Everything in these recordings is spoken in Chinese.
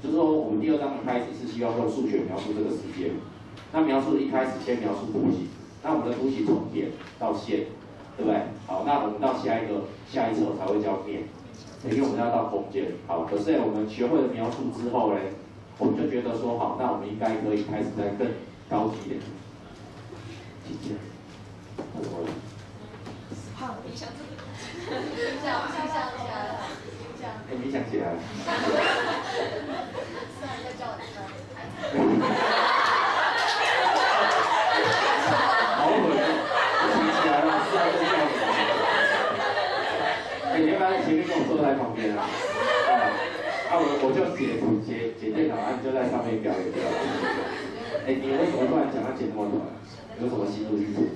就是说我们第二章一开始是希望用数学描述这个世界，那描述一开始先描述图形，那我们的图形从点到线，对不对？好，那我们到下一册才会叫面，因为我们要到空间。好，可是我们学会了描述之后呢，我们就觉得说好，那我们应该可以开始再更高级一点。请见。他怎么了？好，冥想这个，冥想起来了，冥想起来了。是啊，在叫你说。好恶心，起来了，是啊，在叫你。你要不要前面跟我坐在旁边啊？我就写电脑，你就在上面表演就好了。你为什么突然讲要剪那么短？有什么心路历程？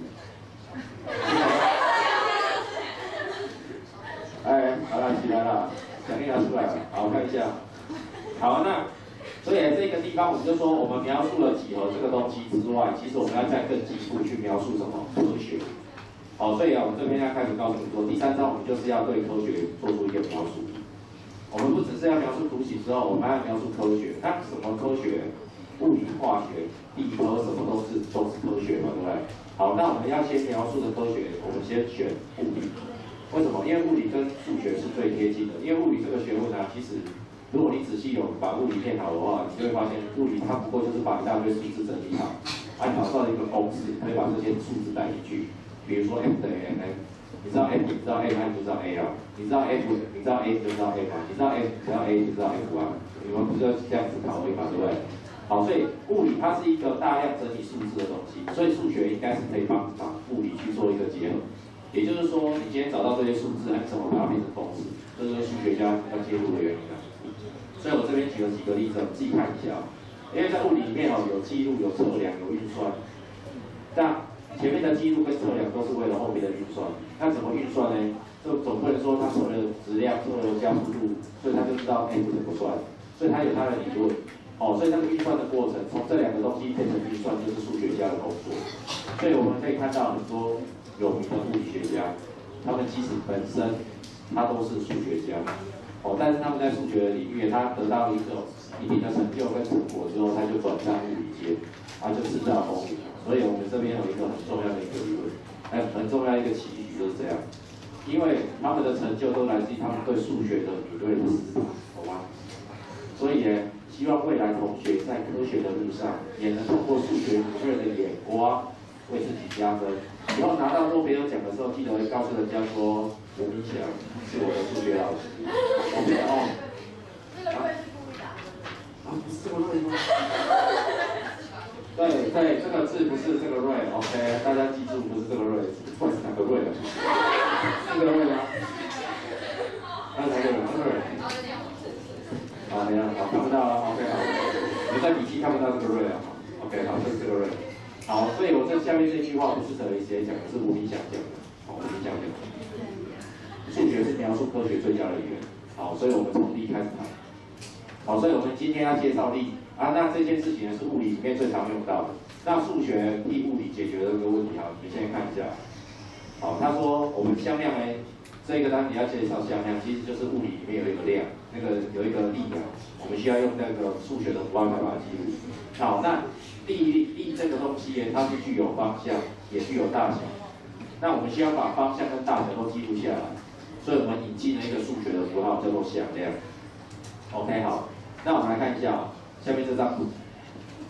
好了，起来了，奖励拿出来了，好，看一下。好，那所以这个地方我们就说，我们描述了几何这个东西之外，其实我们要再更进一步去描述什么科学。好，所以我这边要开始告诉你说，第3章我们就是要对科学做出一个描述。我们不只是要描述图形之后，我们还要描述科学。那什么科学？物理、化学、地科什么都是科学嘛，对不对？好，那我们要先描述的科学，我们先选物理。为什么？因为物理跟数学是最贴近的。因为物理这个学问啊，其实如果你仔细有把物理练好的话，你就会发现物理它不过就是把一大堆数字整理好，按找到一个公式，可以把这些数字带进去。比如说 F 等于 mn， 你知道 F， 你知道 A， 那你就知道 A 啊。你知道 F， 你知道 A 就知道 A 嘛。你知道 F， 知道 A 就知道 F 啊。你们不是要这样子考而已嘛，对不对？好，所以物理它是一个大量整理数字的东西，所以数学应该是可以帮物理去做一个结合。也就是说，你今天找到这些数字，你怎么把它变成公式？这是数学家要介入的原因啊。所以我这边举了几个例子，你自己看一下。因为在物理里面有记录、有测量、有运算。那前面的记录跟测量都是为了后面的运算。那怎么运算呢？就总不能说它测了质量、测了加速度，所以他就知道 F 怎么算，所以他有他的理论。所以那个运算的过程，从这2个东西变成运算，就是数学家的工作。所以我们可以看到很多有名的物理学家，他们其实本身他都是数学家，但是他们在数学的领域，他得到一定的成就跟成果之后，他就转向物理界，他就叱咤风云。所以我们这边有一个很重要的一个理论，很重要一个期许就是这样，因为他们的成就都来自于他们对数学的敏锐的思考，懂吗？所以呢，希望未来同学在科学的路上，也能通过数学敏锐的眼光，为自己加分。以后拿到诺贝尔奖的时候，记得会告诉人家说，吴明祥是我的数学老师。OK 哦。这个瑞是故意打的。不是这个瑞吗？对，这个字不是这个瑞 ，OK， 大家记住，不是这个瑞，不管是哪个瑞了。是这个瑞吗？那哪个瑞？这个瑞。好，等一下，好，看不到了 ，OK， 好，你在笔记看不到这个瑞啊 ，OK， 好，就是这个瑞。好，所以我这下面这句话不是谁讲的，是吴明祥讲的。吴明祥讲的。数学是描述科学最佳的语言。好，所以我们从力开始谈。好，所以我们今天要介绍力啊，那这件事情呢是物理里面最常用到的。那数学替物理解决了这个问题，好，你先看一下。好，他说我们向量呢，这个单你要介绍向量，其实就是物理里面有一个量，有一个力量，我们需要用那个数学的符号来把它记录。好，那力这个东西呢，它是具有方向，也具有大小。那我们需要把方向跟大小都记录下来，所以我们引进了一个数学的符号叫做向量。OK， 好，那我们来看一下下面这张图。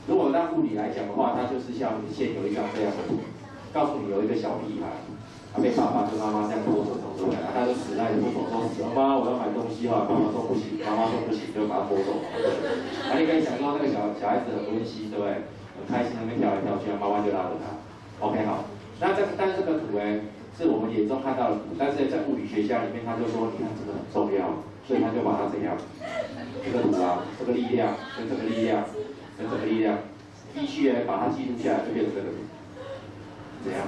如果按物理来讲的话，它就是像现有一张这样的图，告诉你有一个小屁孩，他被爸爸跟妈妈这样拖着走出来，他就死赖着不走，说死妈，我要买东西哈，爸爸说不行，妈妈说不行，就把他拖走了。你可以想说那个小孩子很温馨，对不对？很开心，那边跳来跳去，妈妈就拉着他。OK， 好，但是这个图呢，是我们眼中看到的图，但是在物理学家里面，他就说，你看这个很重要，所以他就把它怎样？这个图啊，这个力量跟这个力量跟这个力量，必须呢把它记录下来，就变成这个图，怎样？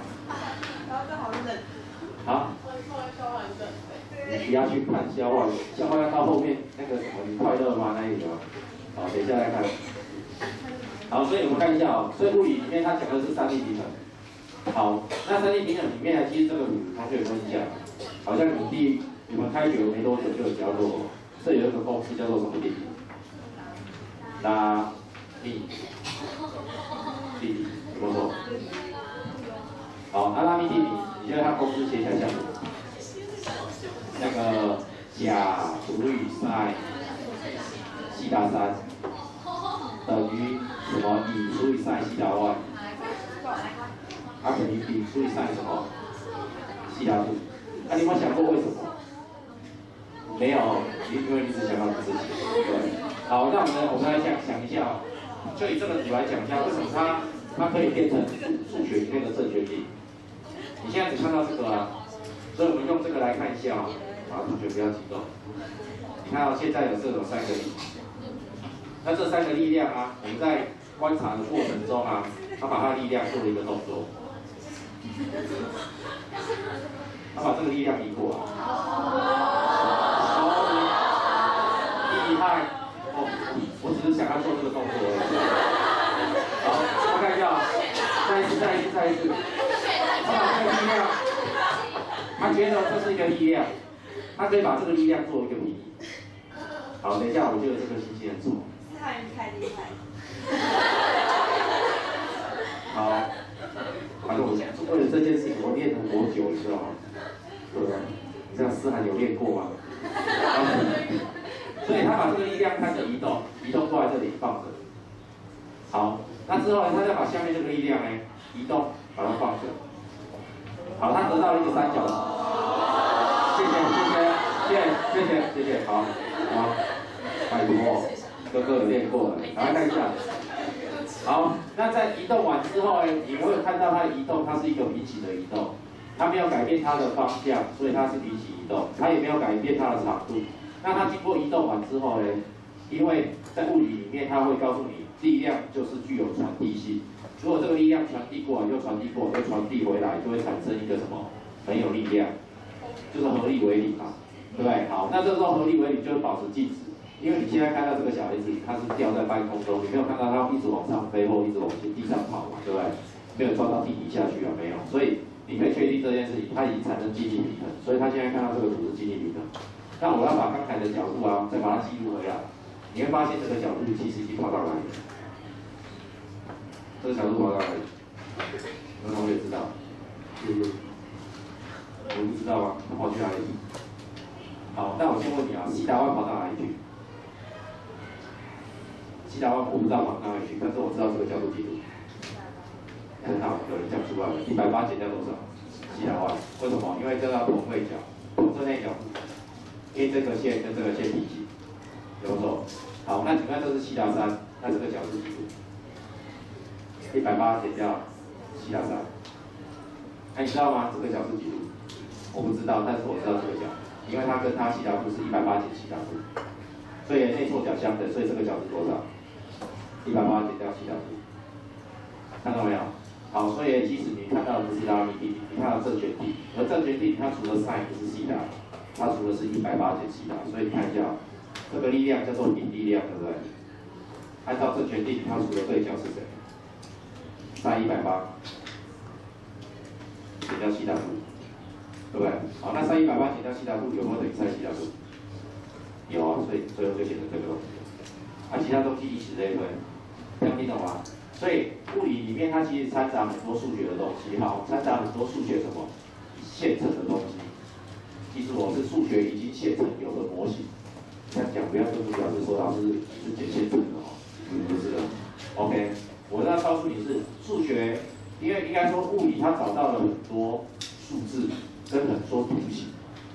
然后正好冷。好。你不要去看笑话，笑话要到后面那个什么，你快乐吗？那一个。好，等一下来看。好，所以我们看一下哦，所以物理里面它讲的是三力平衡。好，那三力平衡里面呢，其实这个图同学有没有印象？好像你们开学没多久就有教过，这有一个公式叫做什么定理？拉密地理，有没有错？好，拉密地理，你觉得它公式写起来像什么？那个甲除以塞西塔3等于什么？乙除以塞西塔1，它等于丙除以塞什么？西塔2。那你有没有想过为什么？没有，因为你只想到自己。对。好，那我们来想一下，就以这个图来讲一下，为什么它可以变成数学里面的正确定？你现在只看到这个啊，所以我们用这个来看一下啊。同学不要激动。你看到现在有这种3个力，那这3个力量啊，我们在观察的过程中啊，它把它的力量做了一个动作，它把这个力量移过来。厉害！哦，我只是想要做这个动作而已。好，我看一下，再一次。他把这个力量，他觉得这是一个力量，他可以把这个力量做一个比拟。好，等一下，我觉得这个星星很丑。太厉害。好，反正我为了这件事情，我练了多久，你知道吗？对吧？你知道思涵有练过吗？所以他把这个力量开始移动过来这里放着。好，那之后呢，他再把下面这个力量呢移动，把它放着。好，他得到了一个三角形。谢谢，好，拜托，哥哥有练过了，来看一下。好，那在移动完之后呢，你会看到它的移动，它是一个平行的移动，它没有改变它的方向，所以它是平行移动，它也没有改变它的长度。那它经过移动完之后呢，因为在物理里面，它会告诉你，力量就是具有传递性。如果这个力量传递过来，又传递过来，又传递回来，就会产生一个什么？很有力量，就是合力为理嘛，对不对？好，那这时候合力为理就会保持静止，因为你现在看到这个小孩子，他是吊在半空中，你没有看到他一直往上飞或一直往地上跑嘛，对不对？没有撞到地底下去啊，没有，所以你可以确定这件事情，它已经产生静力平衡，所以他现在看到这个图是静力平衡。那我要把刚才的角度啊，再把它记录回来，你会发现这个角度其实已经跑到哪里了？这个角度跑到哪里？有同学知道？我不知道啊，它跑去哪里？好，那我先问你啊，西达湾跑到哪里去？西达湾我不知道跑到哪里去，但是我知道这个角度记录。很好，有人讲出来了，180减掉多少？西达湾，为什么？因为这叫同位角，同正内角度。因为这个线跟这个线平行，有错。好，那请问这是西达3，那这个角是几度？180减掉西达3，那你知道吗？这个角是几度？我不知道，但是我知道这个角，因为它跟它西达度是180减西达度，所以内错角相等，所以这个角是多少？180减掉西达度，看到没有？好，所以即使你看到的不是拉密定理，你看到正弦定理，而正弦定理它除了 sin 不是西达。它除了是180减西达，所以你看一下，这个力量叫做引力量，对不对？按照正弦定理，它除了对角是谁？sin 180减掉西达度，对不对？好，那sin 180减掉西达度有没有等于sin西达度？有啊，所以最后就写成这个东西。啊，其他东西以此类推，这样听懂吗？所以物理里面它其实掺杂很多数学的东西，好，掺杂很多数学什么现成的东西。其实我是数学已经写成有的模型，这样讲不要就是表示说老师你是解现成的哦，不是的。OK， 我要告诉你是数学，因为应该说物理它找到了很多数字跟很多图形，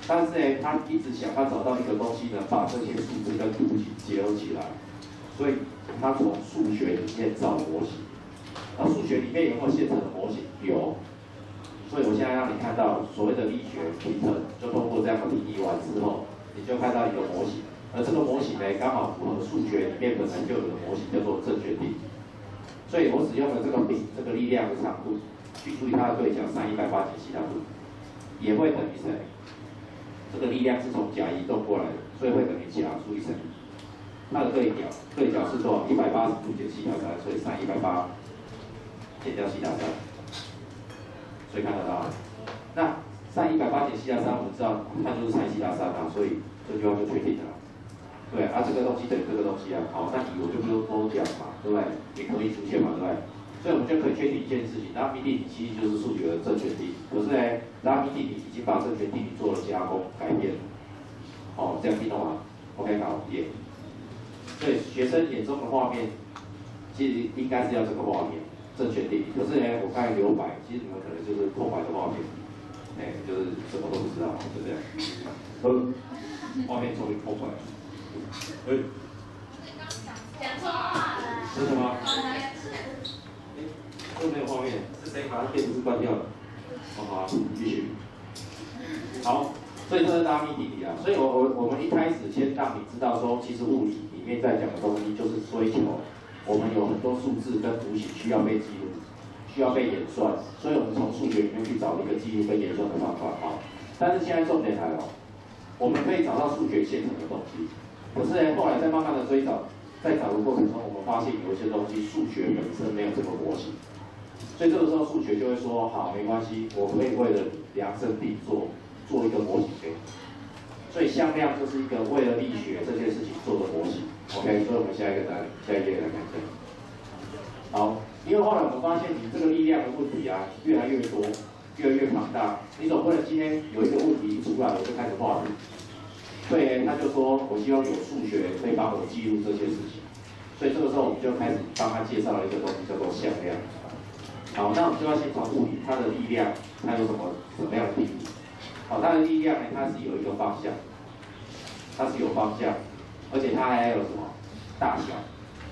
但是呢，他一直想要找到一个东西呢，把这些数字跟图形结合起来，所以他从数学里面找模型。而数学里面有没有现成的模型？有。所以我现在让你看到所谓的力学平衡，就通过这样的定义完之后，你就看到一个模型，而这个模型呢，刚好符合数学里面本来就有的模型，叫做正弦定理。所以我使用了这个力量的长度去处理它的对角sin180减西达度，也会等于谁？这个力量是从甲移动过来的，所以会等于甲除以乘以它的对角是多少？180度减西达3，所以sin180减掉西达3。所以看得到，那sin180减西达3，我们知道它就是sin西达3啊，所以这句话就确定了。对啊，这个东西等于这个东西啊，好，那你我就不用多讲嘛，对不对？也可以出现嘛，对不对？所以我们就可以确定一件事情，拉米定理其实就是数学的正确定理，可是呢，拉米定理已经把正确定理做了加工改变了，好，这样听懂吗 ？OK， 好，耶。所以学生眼中的画面，其实应该是要这个画面，正确定理。可是呢，我刚才留白，其实你们可能就是空白的画面。就是什么都不知道，就这样。画面终于空白。讲错话了。是什么？都没有画面，是谁把电视关掉了？好，继续。好，所以这是拉米定理啊。所以我们一开始先让你知道说，其实物理里面在讲的东西，就是追求我们有很多数字跟图形需要被记录。需要被演算，所以我们从数学里面去找一个记录跟演算的方法啊。但是现在重点来了，我们可以找到数学现成的东西，可是呢，后来在慢慢的追找，在找的过程中，我们发现有一些东西数学本身没有这个模型，所以这个时候数学就会说，好，没关系，我可以为了量身定做一个模型给你。所以向量就是一个为了力学这件事情做的模型。OK， 所以我们下一页来看一下。好，因为后来我们发现你这个力量的问题啊，越来越多，越来越庞大，你总不能今天有一个问题一出来我就开始画图。所以他就说，我希望有数学可以帮我记录这些事情。所以这个时候我们就开始帮他介绍了一个东西叫做向量。好，那我们就要先从物理它的力量，它有什么样的定义？好，它的力量呢，它是有一个方向，它是有方向，而且它还有什么大小？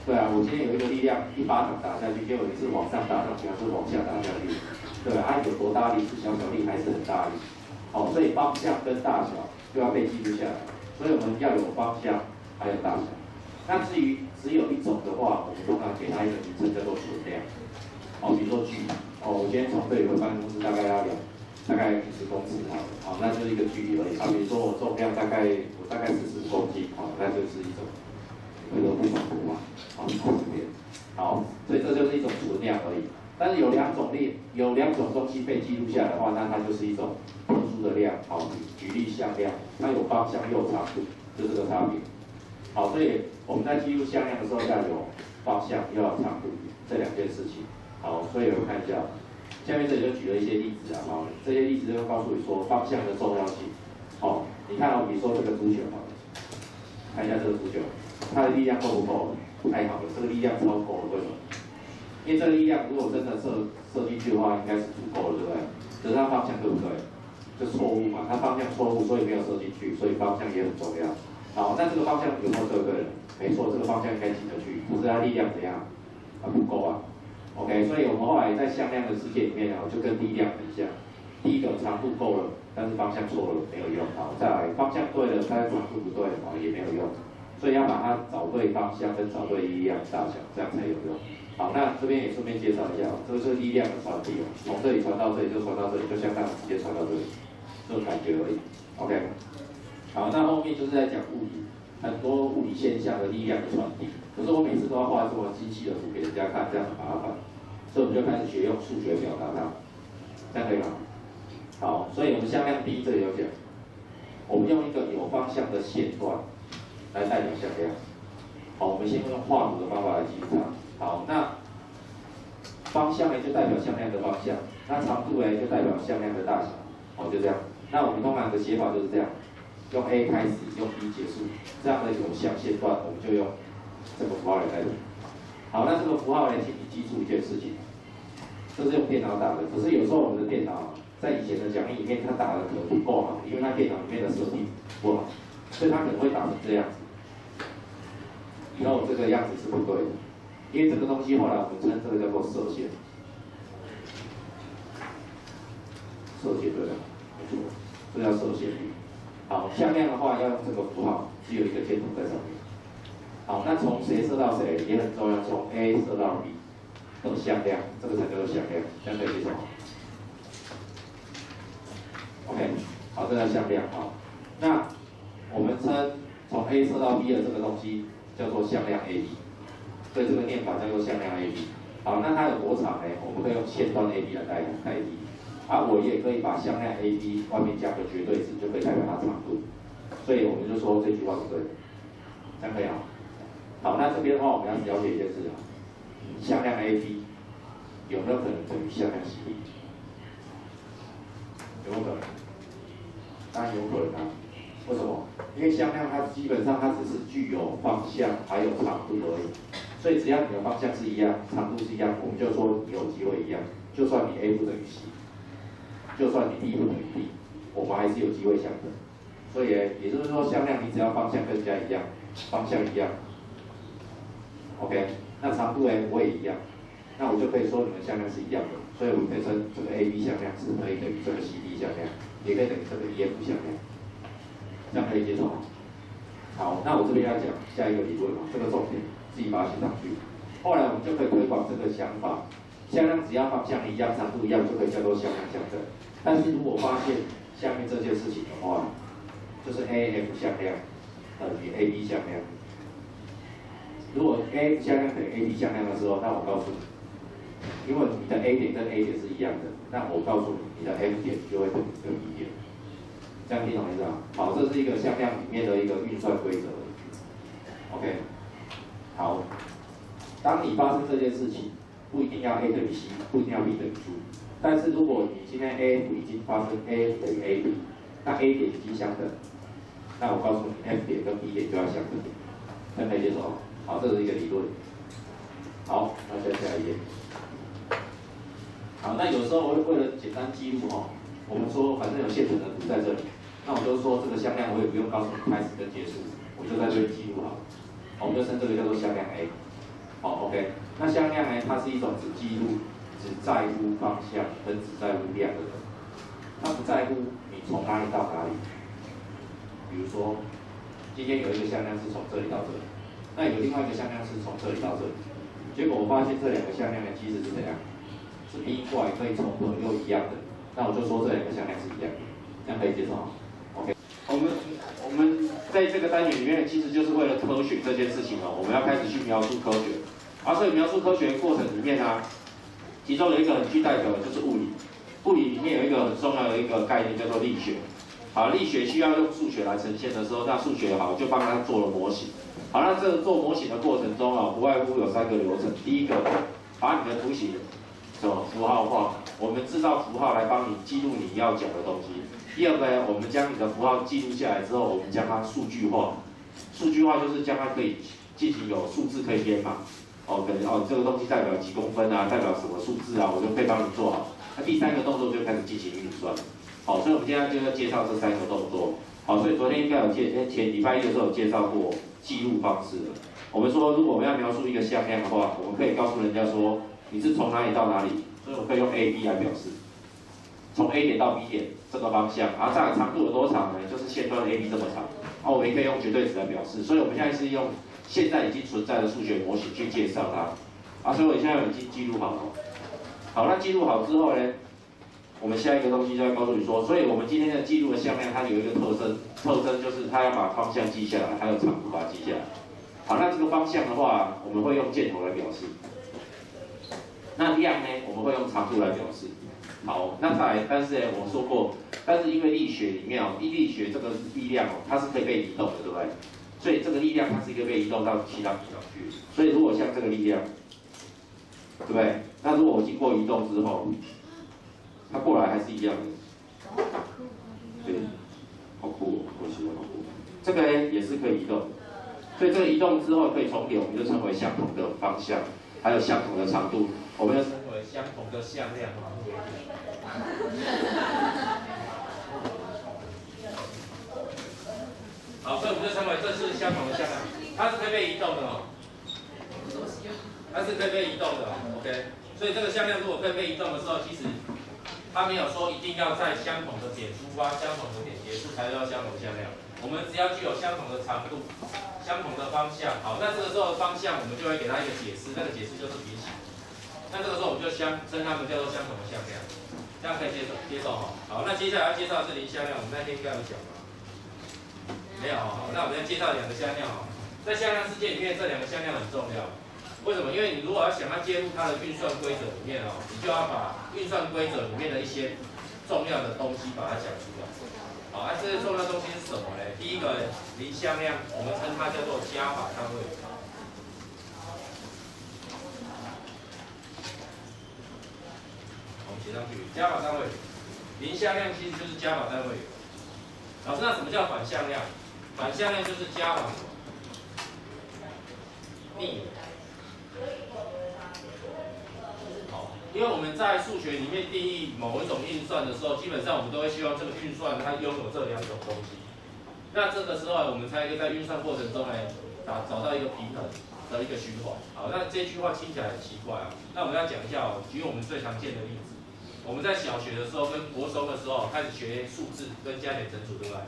对啊，我今天有一个力量一巴掌打下去，结果你是往上打上去还是往下打下去？对啊，有多大力是小小力还是很大力？好，所以方向跟大小就要被记录下来。所以我们要有方向，还有大小。那至于只有一种的话，我们通常给它一个名称叫做存量。好，比如说距离，我今天从这里回办公室大概要大概50公尺好了，好，那就是一个距离而已。比如说我重量大概40公斤，好，那就是一种不同图嘛。好，好，所以这就是一种存量而已。但是有两种东西被记录下来的话，那它就是一种特殊的量。好，举例向量，它有方向又有长度，就这个差别。好，所以我们在记录向量的时候要有方向又要长度这两件事情。好，所以我们看一下，下面这里就举了一些例子啊。好，这些例子就告诉你说方向的重要性。好，你看比如说这个足球，好了，看一下这个足球，它的力量够不够？太好了，这个力量超够了，为什么？因为这个力量如果真的射进去的话，应该是足够的，对不对？可是它方向对不对？就错误嘛，它方向错误，所以没有射进去，所以方向也很重要。好，那这个方向有没有对不对？没错，这个方向应该进得去，可是它力量怎样？不够啊。OK， 所以我们后来在向量的世界里面就跟力量很像。第一个长度够了，但是方向错了没有用。好，再来方向对了，但是长度不对，也没有用。所以要把它找对方向跟找对力量大小，这样才有用。好，那这边也顺便介绍一下，这个是力量的传递从这里传到这里就传到这里，就向量直接传到这里，这种感觉而已。OK， 好，那后面就是在讲物理，很多物理现象的力量的传递。可是我每次都要画这么精细的图给人家看，这样很麻烦，所以我们就开始学用数学表达它，这样可以吗？好，所以我们向量第一这里有讲，我们用一个有方向的线段来代表向量。好，我们先用画图的方法来记录它。好，那方向呢就代表向量的方向，那长度呢就代表向量的大小。好，就这样。那我们通常的写法就是这样，用 A 开始，用 B 结束，这样的有向线段，我们就用这个符号来代表。好，那这个符号呢，请你记住一件事情，这是用电脑打的，可是有时候我们的电脑在以前的讲义里面，它打的可能不够好，因为它电脑里面的设定不好，所以它可能会打成这样子。以后这个样子是不对的，因为这个东西后来我们称这个叫做射线，射线对吧？没错，这叫射线率。好，向量的话要用这个符号，只有一个箭头在上面。好，那从谁射到谁也很重要，从 A 射到 B 的向量，这个才叫做向量，这样可以理解吗 ？OK， 好，这叫向量。好，那我们称从 A 射到 B 的这个东西叫做向量 AB， 所以这个念法叫做向量 AB。好，那它有多长呢？我们可以用线段 AB 来代替。我也可以把向量 AB 外面加个绝对值，就可以代表它长度。所以我们就说这句话是对的。这样可以啊。好，那这边的话，我们要了解一件事啊，向量 AB 有没有可能等于向量 CD？ 有没有可能？当然有可能啊。为什么？因为向量它基本上它只是具有方向还有长度而已，所以只要你的方向是一样，长度是一样，我们就说你有机会一样。就算你 A 不等于 C， 就算你 D 不等于 D， 我们还是有机会相等。所以也就是说，向量你只要方向跟人家一样，方向一样 ，OK， 那长度我也一样，那我就可以说你们向量是一样的，所以我们可以称这个 AB 向量是可以等于这个 CD 向量，也可以等于这个 EF 向量。这样可以接受吗？好，那我这边要讲下一个理论嘛，这个重点自己把它写上去。后来我们就可以推广这个想法，向量只要方向一样、长度一样，就可以叫做向量相等。但是如果发现下面这件事情的话，就是 AF 向量等于 AB 向量。如果 AF 向量等于 AB 向量的时候，那我告诉你，因为你的 A 点跟 A 点是一样的，那我告诉你，你的 F 点就会等于这个 B 点。这样听懂意思啊？好，这是一个向量里面的一个运算规则。OK， 好，当你发生这件事情，不一定要 A 等于 C， 不一定要 B 等于 C， 但是如果你今天 AF 已经发生 AF 等于 AB， 那 A 点已经相等，那我告诉你 F 点跟 B 点就要相等，这样可以接受吗？好，这是一个理论。好，那下一页。好，那有时候为了简单记录我们说反正有现成的图在这里。那我就说这个向量我也不用告诉你开始跟结束，我就在这里记录好了。我们就称这个叫做向量 A。好 ，OK。那向量它是一种只记录、只在乎方向跟只在乎量的人。它不在乎你从哪里到哪里。比如说，今天有一个向量是从这里到这里，那有另外一个向量是从这里到这里。结果我发现这两个向量其实是怎样？是因怪可以重合又一样的。那我就说这两个向量是一样的，这样可以接受吗？ OK， 我们在这个单元里面，其实就是为了科学这件事情我们要开始去描述科学。所以描述科学的过程里面其中有一个很具代表的就是物理。物理里面有一个很重要的一个概念叫做力学。好，力学需要用数学来呈现的时候，那数学好就帮它做了模型。好，那这个做模型的过程中不外乎有3个流程。第一个，把你的图形符号化，我们制造符号来帮你记录你要讲的东西。第二个呢，我们将你的符号记录下来之后，我们将它数据化。数据化就是将它可以进行有数字可以编码。这个东西代表几公分代表什么数字我就可以帮你做好。那第3个动作就开始进行运算。好，所以我们今天就要介绍这3个动作。好，所以昨天应该有前礼拜一的时候有介绍过记录方式的。我们说，如果我们要描述一个向量的话，我们可以告诉人家说，你是从哪里到哪里，所以我可以用 AB 来表示。从 A 点到 B 点这个方向，这样长度有多长呢？就是线段 AB 这么长。我们也可以用绝对值来表示。所以我们现在是用现在已经存在的数学模型去介绍它。所以我现在已经记录好了。好，那记录好之后呢，我们下一个东西就要告诉你说，所以我们今天的记录的向量，它有一个特征就是它要把方向记下来，还有长度把它记下来。好，那这个方向的话，我们会用箭头来表示。那量呢，我们会用长度来表示。好，那再来，但是我们说过，但是因为力学里面力学这个力量它是可以被移动的，对不对？所以这个力量它是可以被移动到其他地方去。所以如果像这个力量，对不对？那如果我经过移动之后，它过来还是一样的。对，好酷我喜欢好酷。这个呢也是可以移动，所以这个移动之后可以重叠，我们就称为相同的方向，还有相同的长度，我们就称为相同的向量。好，所以我们就称为这是相同的向量，它是可以被移动的它是可以被移动的OK， 所以这个向量如果可以被移动的时候，其实它没有说一定要在相同的点出发、相同的点结束才叫相同向量。我们只要具有相同的长度、相同的方向，好，那这个时候的方向我们就会给它一个解释，那个解释就是平行。那这个时候我们就称它们叫做相同的向量，这样可以接受好，那接下来要介绍是零向量，我们那天应该有讲吗？没有好，那我们要介绍2个向量在向量世界里面，这2个向量很重要。为什么？因为你如果要想要介入它的运算规则里面你就要把运算规则里面的一些重要的东西把它讲出来。好，这些重要东西是什么呢？第一个零向量，我们称它叫做加法单位。我们写上去，加法单位。零向量其实就是加法单位。老师，那什么叫反向量？反向量就是加法逆。好，因为我们在数学里面定义某一种运算的时候，基本上我们都会希望这个运算它拥有这两种东西。那这个时候我们才可以在运算过程中来找到一个平衡的一个循环。好，那这句话听起来很奇怪啊。那我们要讲一下哦，举我们最常见的例子。我们在小学的时候跟国中的时候开始学数字跟加减乘除，对不对？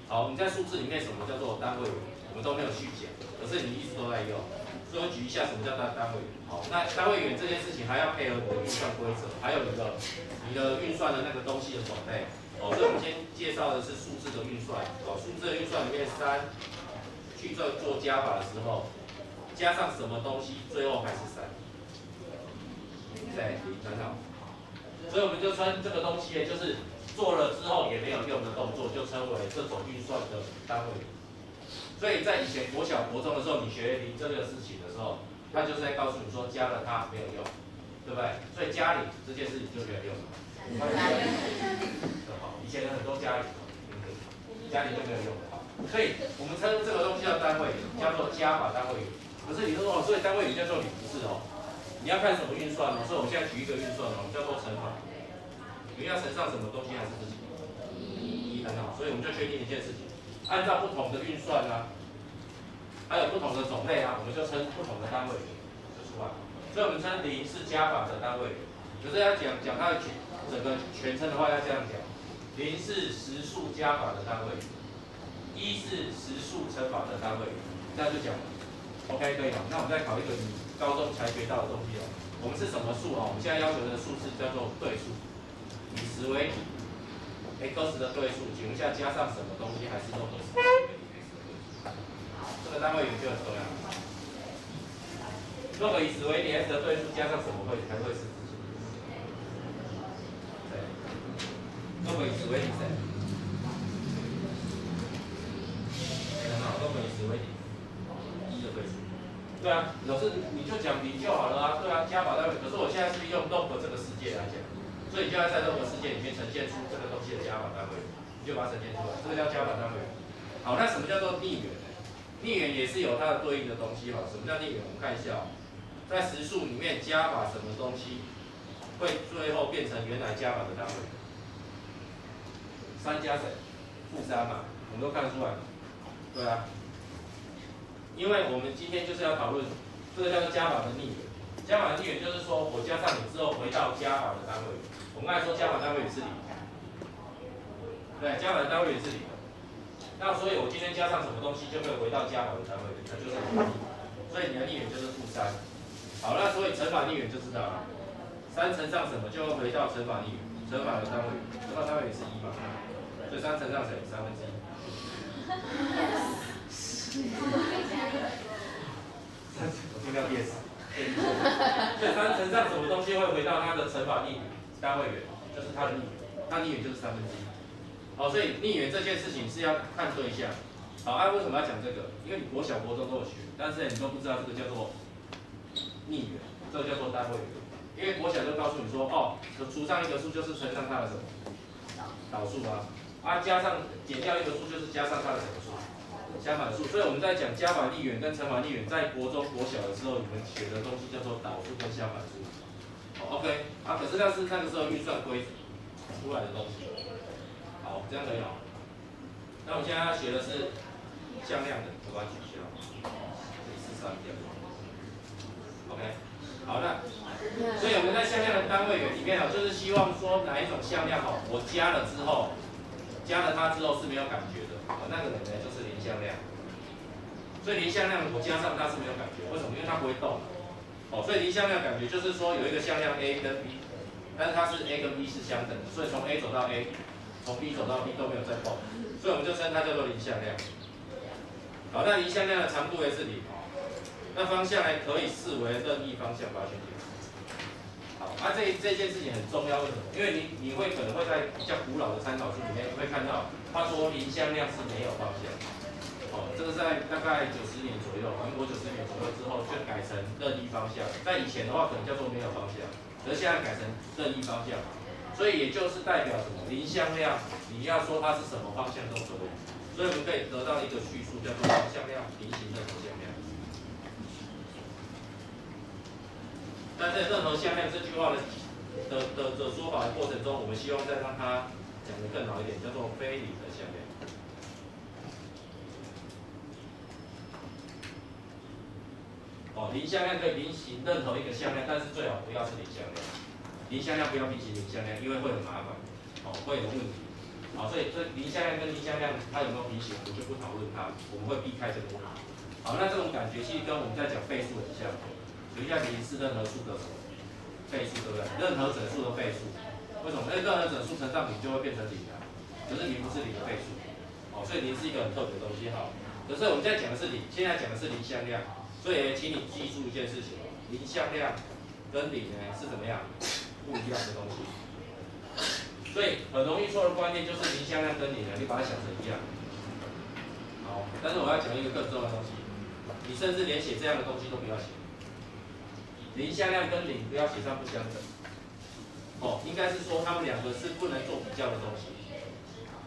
好，我们在数字里面什么叫做单位元，我们都没有去讲，可是你一直都在用。所以我举一下什么叫单位元。好，那单位元这件事情还要配合你的运算规则，还有你的运算的那个东西的种类。哦，所以我们先介绍的是数字的运算。哦，数字的运算里面3去做加法的时候，加上什么东西，最后还是3。对，很好。所以我们就称这个东西，就是做了之后也没有用的动作，就称为这种运算的单位。所以在以前国小、国中的时候，你学零这个事情的时候，他就是在告诉你说加了它没有用，对不对？所以加零这件事情就没有用了。好，以前很多加零，加零就没有用了。所以我们称这个东西叫单位，叫做加法单位。可是你说哦，所以单位叫做零，不是哦。你要看什么运算哦，所以我们现在举一个运算哦，叫做乘法。你要乘上什么东西还是自己？一很好，所以我们就确定一件事情，按照不同的运算啊，还有不同的种类啊，我们就称不同的单位就出来。所以我们称0是加法的单位。可是要讲它的整个全称的话，要这样讲：0是实数加法的单位，1是实数乘法的单位。这样就讲了 ，OK 可以吗？那我们再考一个你高中才学到的东西哦。我们是什么数哦？我们现在要求的数字叫做对数，以10为底 ，x 的对数，请问一下加上什么东西还是log10为底 x 的对数？这个单位元就很重要。log 以10为底 x 的对数加上什么才会是？对 ，log 以10为底谁？好 ，log 以10为底1的对数。对啊，老师你就讲0就好了啊，对啊，加法单位。可是我现在是用 log 这个世界来讲，所以你就要在 log 世界里面呈现出这个东西的加法单位，你就把它呈现出来，这个叫加法单位。好，那什么叫做逆元呢？逆元也是有它的对应的东西哈。什么叫逆元？我们看一下哦，在实数里面加法什么东西会最后变成原来加法的单位？3加谁？负3嘛，我们都看得出来。对啊。因为我们今天就是要讨论这个叫做加法的逆元。加法的逆元就是说我加上你之后回到加法的单位。我们刚才说加法单位也是0，对，加法的单位也是0。那所以我今天加上什么东西就可以回到加法的单位，那就是0。所以你的逆元就是负3。好，那所以乘法逆元就知道了，3乘上什么就会回到乘法逆元，乘法的单位，乘法单位也是1嘛，所以3乘上谁？1/3。我听到 yes， 所以3乘上什么东西会回到它的乘法逆单位元，就是它的逆元，它逆元就是1/3。好，所以逆元这件事情是要看对象。好，为什么要讲这个？因为你国小、国中都有学，但是你都不知道这个叫做逆元，这个叫做单位元。因为国小就告诉你说，哦，除上一个数就是乘上它的什么导数啊，加上减掉一个数就是加上它的什么数？相反数。所以我们在讲加法逆元跟乘法逆元，在国中、国小的时候，你们学的东西叫做导数跟相反数。好 ，OK， 可是那是那个时候运算规则出来的东西。好，这样可以吗？那我们现在要学的是向量的，我把它取消，这里是删掉。OK， 好，那所以我们在向量的单位元里面就是希望说哪一种向量我加了之后，加了它之后是没有感觉的，那个人呢就是零向量。所以零向量我加上它是没有感觉，为什么？因为它不会动。所以零向量感觉就是说有一个向量 A 跟 B， 但是它是 A 跟 B 是相等的，所以从 A 走到 A， 从 B 走到 B 都没有再动，所以我们就称它叫做零向量。好，那零向量的长度也是0，那方向呢可以视为任意方向，把它选进。好，这件事情很重要，为什么？因为你可能会在比较古老的参考书里面会看到，他说林向量是没有方向。哦，这个在大概90年左右，民国90年左右之后就改成任意方向。在以前的话可能叫做没有方向，可是现在改成任意方向。所以也就是代表什么？林向量，你要说它是什么方向都可以。所以我们可以得到一个叙述，叫做林向量平行任何向量。那在任何向量这句话的说法的过程中，我们希望再让它讲得更好一点，叫做非零的向量。哦，零向量可以平行任何一个向量，但是最好不要是零向量。零向量不要平行零向量，因为会很麻烦，哦，会有问题。好，所以这零向量跟零向量它有没有平行，我就不讨论它，我们会避开这个问题。好，那这种感觉其实跟我们在讲倍数很像。等一下，零是任何数的什么？倍数，对不对？任何整数的倍数，为什么？因为任何整数乘上0就会变成0啊，可是0不是0的倍数，哦，所以0是一个很特别的东西。好，可是我们现在讲的是0，现在讲的是零向量，所以请你记住一件事情，零向量跟0呢是怎么样不一样的东西。所以很容易错的观念就是零向量跟0呢，你把它想成一样。好，但是我要讲一个更重要的东西，你甚至连写这样的东西都不要写。零向量跟0不要写上不相等，哦，应该是说它们两个是不能做比较的东西，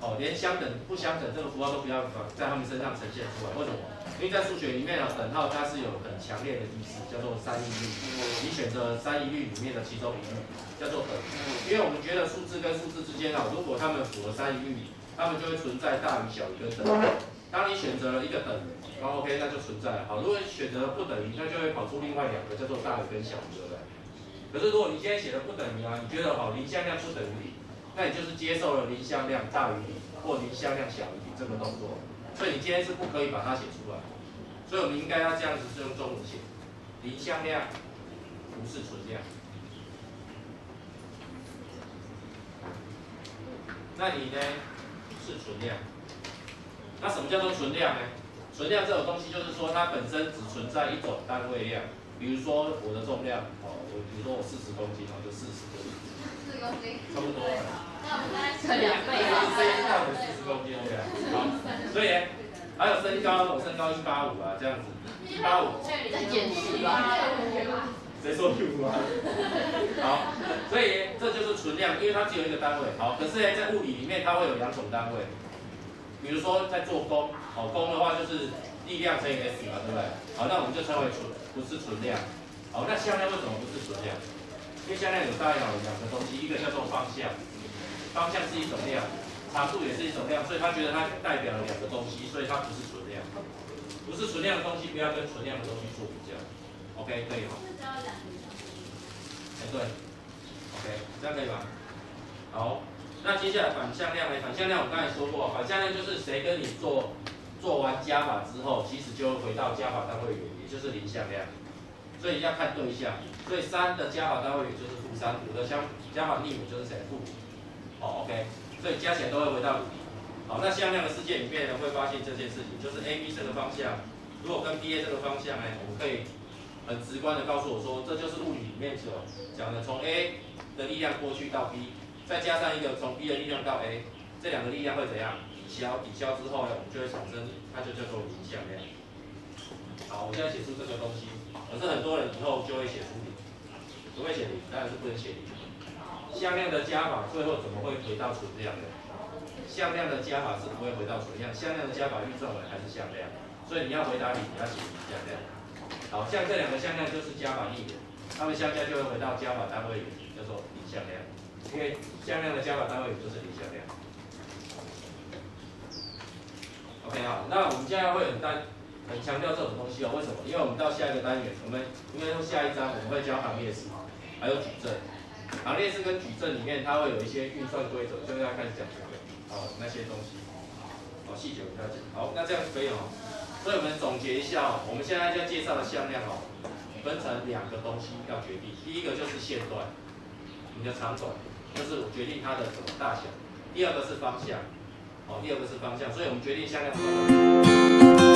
哦，连相等不相等这个符号都不要在它们身上呈现出来。为什么？因为在数学里面啊，等号它是有很强烈的意思，叫做三义律。你选择三义律里面的其中一律，叫做等。因为我们觉得数字跟数字之间啊，如果它们符合三义律，它们就会存在大于小于跟等。当你选择了一个等，然后 OK， 那就存在了。好，如果选择了不等于，那就会跑出另外两个叫做大于跟小于，对不对？可是如果你今天写的不等于啊，你觉得好零向量不等于0，那你就是接受了零向量大于0或零向量小于0这个动作，所以你今天是不可以把它写出来。所以我们应该要这样子是用中文写，零向量不是存量。那你呢是存量？那什么叫做存量呢？存量这种东西就是说它本身只存在一种单位量，比如说我的重量，哦，比如说我40公斤，然后就40公斤，40公斤，差不多。那我们再乘2倍吧。40公斤 OK。好，所以还有身高，我身高185啊，这样子，185。再减10吧。谁说185啊？好，所以这就是存量，因为它只有一个单位。好，可是呢，在物理里面它会有2种单位。比如说在做功，哦，功的话就是力量乘以 S 嘛，对不对？好，那我们就称为不是存量。好，那向量为什么不是存量？因为向量有代表2个东西，一个叫做方向，方向是一种量，长度也是一种量，所以他觉得它代表了2个东西，所以它不是存量。不是存量的东西，不要跟存量的东西做比较。OK， 可以吗？对 ，OK， 这样可以吗？好。那接下来反向量呢？反向量我刚才说过，反向量就是谁跟你做完加法之后，其实就会回到加法单位元，也就是零向量。所以要看对象。所以3的加法单位元就是-3，5的加法逆母就是谁？负5。哦 ，OK， 所以加起来都会回到0。好，那向量的世界里面呢，会发现这件事情，就是 AB 这个方向，如果跟 BA 这个方向呢，我们可以很直观的告诉我说，这就是物理里面所讲的，从 A 的力量过去到 B。再加上一个从 B 的力量到 A， 这2个力量会怎样？抵消之后呢，我们就会产生，它就叫做零向量。好，我现在写出这个东西，可是很多人以后就会写出0，不会写0，当然是不能写0。向量的加法最后怎么会回到存量的？向量的加法是不会回到存量，向量的加法运算为还是向量，所以你要回答0，你要写零向量。好，像这2个向量就是加法逆元，它们相加就会回到加法单位元，叫做零向量。因为向量的加法单位就是零向量。OK 好，那我们现在会很强调这种东西哦。为什么？因为我们到下一个单元，我们应该说下一章我们会教行列式，还有矩阵。行列式跟矩阵里面，它会有一些运算规则，就要开始讲这个那些东西。哦，细节我们要讲。好，那这样可以哦。所以我们总结一下哦，我们现在要介绍的向量哦，分成2个东西要决定。第一个就是线段，你的长短。就是我决定它的什么大小，第2个是方向，第2个是方向，所以我们决定向量。